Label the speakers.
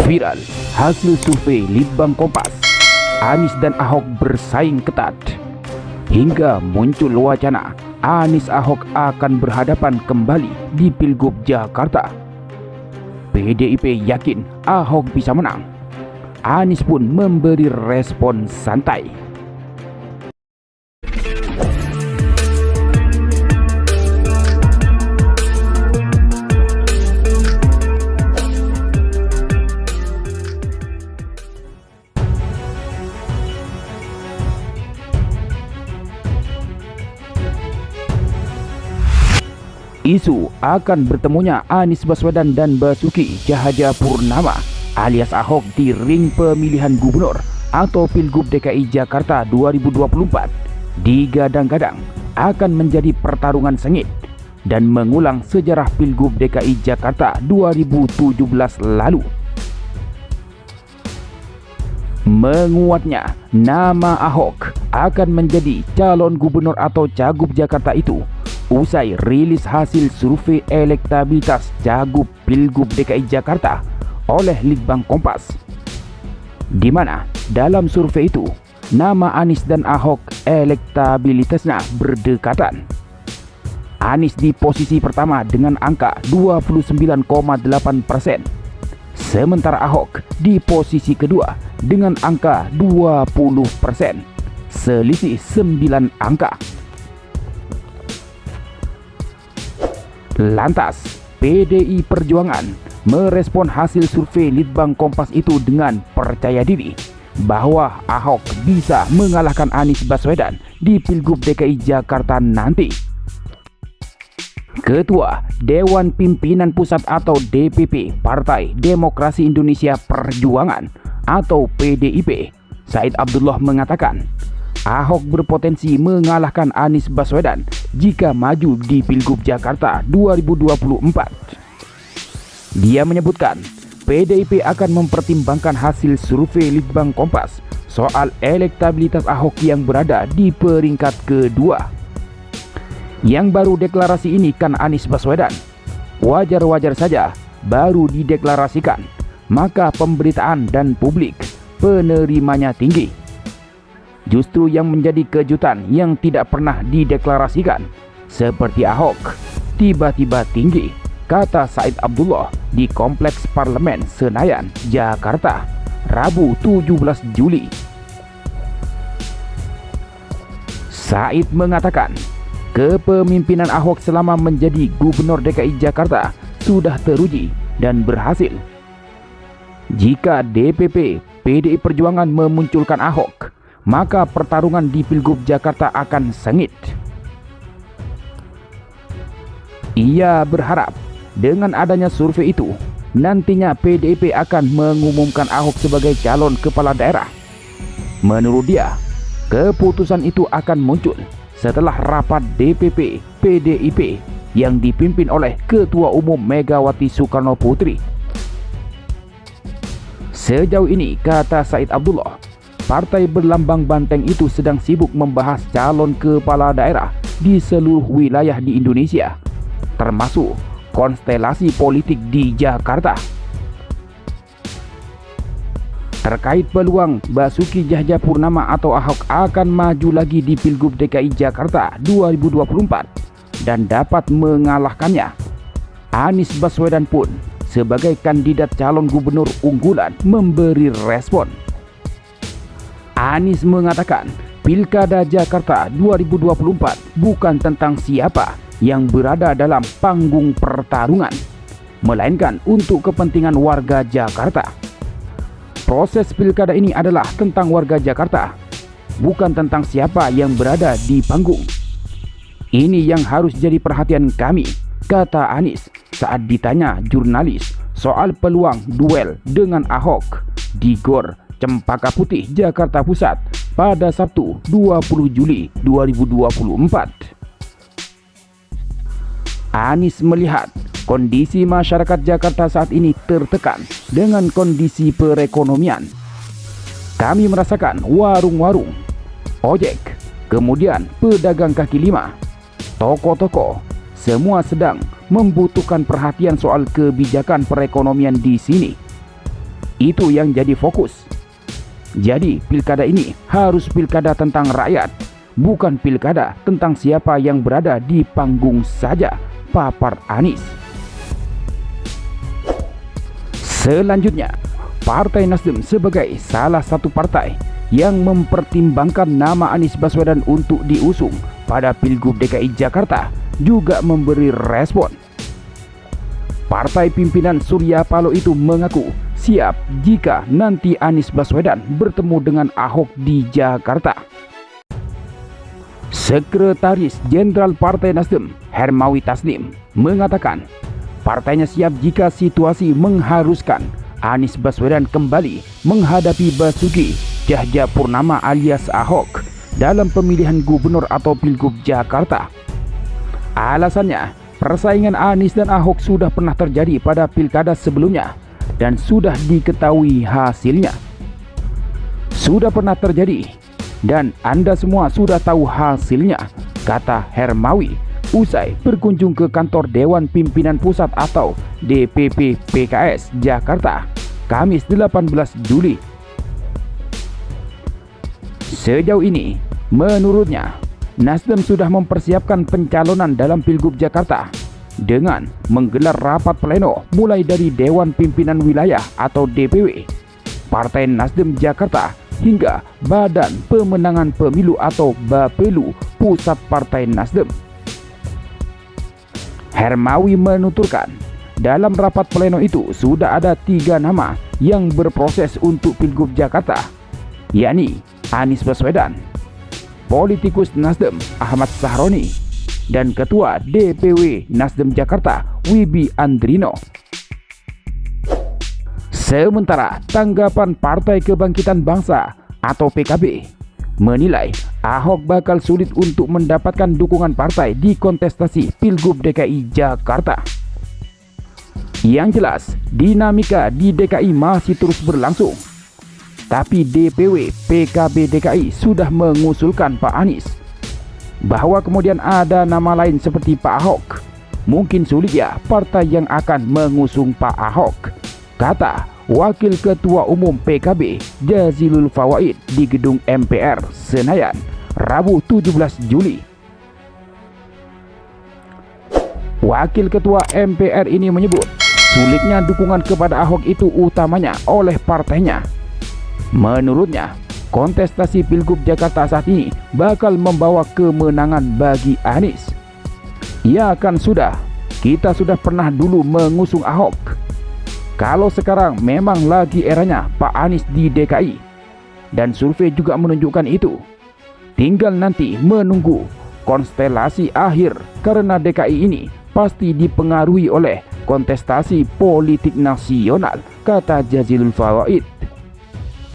Speaker 1: Viral hasil survei Litbang Kompas, Anies dan Ahok bersaing ketat. Hingga muncul wacana Anies Ahok akan berhadapan kembali di Pilgub Jakarta. PDIP yakin Ahok bisa menang. Anies pun memberi respon santai. Isu akan bertemunya Anies Baswedan dan Basuki Cahayapurnama alias Ahok di ring pemilihan gubernur atau Pilgub DKI Jakarta 2024 digadang-gadang akan menjadi pertarungan sengit dan mengulang sejarah Pilgub DKI Jakarta 2017 lalu. Menguatnya nama Ahok akan menjadi calon gubernur atau cagup Jakarta itu usai rilis hasil survei elektabilitas cagup Pilgub DKI Jakarta oleh Litbang Kompas, di mana dalam survei itu nama Anies dan Ahok elektabilitasnya berdekatan. Anies di posisi pertama dengan angka 29,8%, sementara Ahok di posisi kedua dengan angka 20%, selisih 9 angka. Lantas, PDI Perjuangan merespon hasil survei Litbang Kompas itu dengan percaya diri bahwa Ahok bisa mengalahkan Anies Baswedan di Pilgub DKI Jakarta nanti. Ketua Dewan Pimpinan Pusat atau DPP Partai Demokrasi Indonesia Perjuangan atau PDIP, Said Abdullah mengatakan Ahok berpotensi mengalahkan Anies Baswedan jika maju di Pilgub Jakarta 2024. Dia menyebutkan PDIP akan mempertimbangkan hasil survei Litbang Kompas soal elektabilitas Ahok yang berada di peringkat kedua. Yang baru deklarasi ini kan Anies Baswedan. Wajar-wajar saja baru dideklarasikan, maka pemberitaan dan publik penerimanya tinggi. Justru yang menjadi kejutan yang tidak pernah dideklarasikan, seperti Ahok, tiba-tiba tinggi, kata Said Abdullah di Kompleks Parlemen Senayan, Jakarta, Rabu 17 Juli. Said mengatakan, kepemimpinan Ahok selama menjadi Gubernur DKI Jakarta sudah teruji dan berhasil. Jika DPP PDI Perjuangan memunculkan Ahok, maka pertarungan di Pilgub Jakarta akan sengit. Ia berharap dengan adanya survei itu, nantinya PDIP akan mengumumkan Ahok sebagai calon kepala daerah. Menurut dia, keputusan itu akan muncul setelah rapat DPP PDIP yang dipimpin oleh Ketua Umum Megawati Soekarno Putri. Sejauh ini, kata Said Abdullah, partai berlambang banteng itu sedang sibuk membahas calon kepala daerah di seluruh wilayah di Indonesia, termasuk konstelasi politik di Jakarta. Terkait peluang Basuki Cahayapurnama atau Ahok akan maju lagi di Pilgub DKI Jakarta 2024 dan dapat mengalahkannya, Anies Baswedan pun sebagai kandidat calon gubernur unggulan memberi respon. Anies mengatakan Pilkada Jakarta 2024 bukan tentang siapa yang berada dalam panggung pertarungan, melainkan untuk kepentingan warga Jakarta. Proses pilkada ini adalah tentang warga Jakarta, bukan tentang siapa yang berada di panggung. Ini yang harus jadi perhatian kami, kata Anies saat ditanya jurnalis soal peluang duel dengan Ahok di GOR Cempaka Putih, Jakarta Pusat pada Sabtu 20 Juli 2024. Anies melihat kondisi masyarakat Jakarta saat ini tertekan dengan kondisi perekonomian. Kami merasakan warung-warung, ojek, kemudian pedagang kaki lima, toko-toko, semua sedang membutuhkan perhatian soal kebijakan perekonomian di sini. Itu yang jadi fokus. Jadi pilkada ini harus pilkada tentang rakyat, bukan pilkada tentang siapa yang berada di panggung saja, papar Anies. Selanjutnya, Partai Nasdem sebagai salah satu partai yang mempertimbangkan nama Anies Baswedan untuk diusung pada Pilgub DKI Jakarta juga memberi respon. Partai pimpinan Surya Paloh itu mengaku siap jika nanti Anies Baswedan bertemu dengan Ahok di Jakarta. Sekretaris Jenderal Partai Nasdem, Hermawi Taslim, mengatakan partainya siap jika situasi mengharuskan Anies Baswedan kembali menghadapi Basuki Cahayapurnama alias Ahok dalam pemilihan gubernur atau Pilgub Jakarta. Alasannya, persaingan Anies dan Ahok sudah pernah terjadi pada pilkada sebelumnya dan sudah diketahui hasilnya. Sudah pernah terjadi dan Anda semua sudah tahu hasilnya, kata Hermawi usai berkunjung ke kantor Dewan Pimpinan Pusat atau DPP PKS Jakarta, Kamis 18 Juli. Sejauh ini, menurutnya, Nasdem sudah mempersiapkan pencalonan dalam Pilgub Jakarta dengan menggelar rapat pleno mulai dari Dewan Pimpinan Wilayah atau DPW, Partai Nasdem Jakarta hingga Badan Pemenangan Pemilu atau Bapelu Pusat Partai Nasdem. Hermawi menuturkan, dalam rapat pleno itu sudah ada 3 nama yang berproses untuk Pilgub Jakarta, yakni Anies Baswedan, politikus Nasdem Ahmad Sahroni, dan Ketua DPW Nasdem Jakarta Wibi Andrino. Sementara tanggapan Partai Kebangkitan Bangsa atau PKB menilai Ahok bakal sulit untuk mendapatkan dukungan partai di kontestasi Pilgub DKI Jakarta. Yang jelas, dinamika di DKI masih terus berlangsung. Tapi DPW PKB DKI sudah mengusulkan Pak Anies. Bahwa kemudian ada nama lain seperti Pak Ahok, mungkin sulit ya partai yang akan mengusung Pak Ahok, kata Wakil Ketua Umum PKB Jazilul Fawaid di Gedung MPR Senayan, Rabu 17 Juli. Wakil Ketua MPR ini menyebut sulitnya dukungan kepada Ahok itu utamanya oleh partainya. Menurutnya, kontestasi Pilgub Jakarta saat ini bakal membawa kemenangan bagi Anies. Ya kan kita sudah pernah dulu mengusung Ahok. Kalau sekarang memang lagi eranya Pak Anies di DKI, dan survei juga menunjukkan itu. Tinggal nanti menunggu konstelasi akhir karena DKI ini pasti dipengaruhi oleh kontestasi politik nasional, kata Jazilul Fawaid.